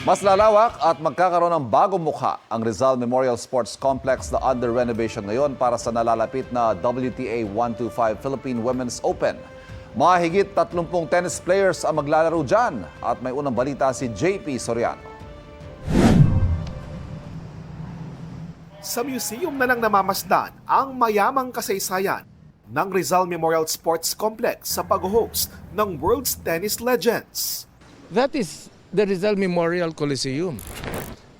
Mas lalawak at magkakaroon ng bagong mukha ang Rizal Memorial Sports Complex na under renovation ngayon para sa nalalapit na WTA 125 Philippine Women's Open. Mahigit 30 tennis players ang maglalaro dyan at may unang balita si JP Soriano. Sa museum na lang namamasdan ang mayamang kasaysayan ng Rizal Memorial Sports Complex sa pag-host ng World's Tennis Legends. That is the Rizal Memorial Coliseum.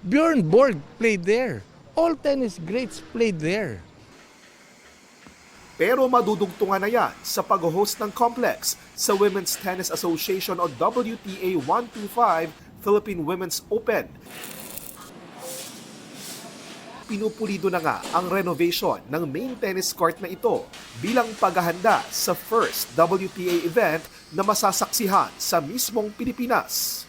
Bjorn Borg played there. All tennis greats played there. Pero madudugtungan na yan sa pag-host ng complex sa Women's Tennis Association o WTA 125 Philippine Women's Open. Pinupulido na nga ang renovation ng main tennis court na ito bilang paghahanda sa first WTA event na masasaksihan sa mismong Pilipinas.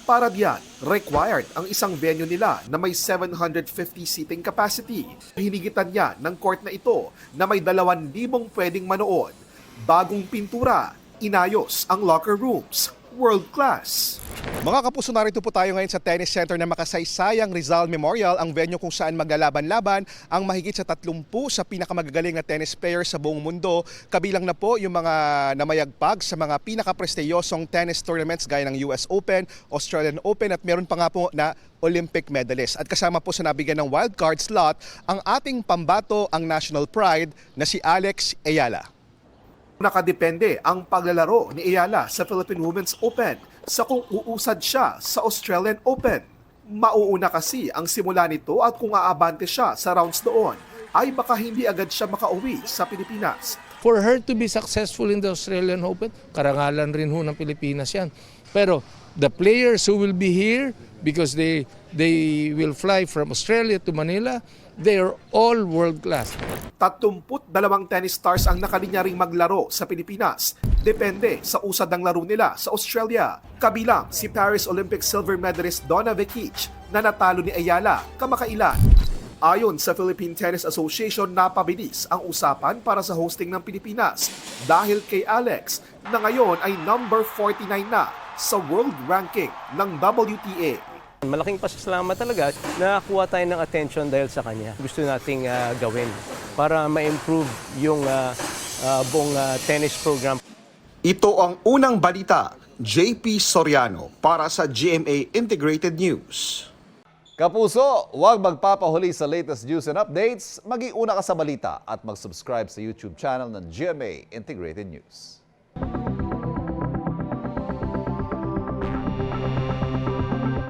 Para diyan, required ang isang venue nila na may 750 seating capacity. Hinigitan niya ng court na ito na may 2,000 pwedeng manood. Bagong pintura, inayos ang locker rooms, world class. Mga kapuso, narito po tayo ngayon sa Tennis Center na makasaysayang Rizal Memorial, ang venue kung saan maglalaban-laban ang mahigit sa 30 sa pinakamagagaling na tennis players sa buong mundo. Kabilang na po yung mga namayagpag sa mga pinakaprestiyosong tennis tournaments gaya ng US Open, Australian Open at meron pa nga po na Olympic medalist. At kasama po sa nabigyan ng wildcard slot ang ating pambato, ang national pride na si Alex Ayala. Nakadepende ang paglalaro ni Ayala sa Philippine Women's Open sa kung uusad siya sa Australian Open. Mauuna kasi ang simula nito at kung aabante siya sa rounds doon, ay baka hindi agad siya makauwi sa Pilipinas. For her to be successful in the Australian Open, karangalan rin ho ng Pilipinas yan. Pero the players who will be here, because they will fly from Australia to Manila, they are all world class. 32 tennis stars ang nakalinya ring maglaro sa Pilipinas. Depende sa usad ng laro nila sa Australia. Kabilang si Paris Olympic silver medalist Donna Vekic na natalo ni Ayala kamakailan. Ayon sa Philippine Tennis Association, napabilis ang usapan para sa hosting ng Pilipinas dahil kay Alex na ngayon ay number 49 na sa world ranking ng WTA. Malaking pasasalamat talaga na nakuha tayo ng attention dahil sa kanya. Gusto nating gawin para ma-improve yung buong tennis program. Ito ang unang balita, JP Soriano para sa GMA Integrated News. Kapuso, huwag magpapahuli sa latest news and updates. Mag-iuna ka sa balita at mag-subscribe sa YouTube channel ng GMA Integrated News.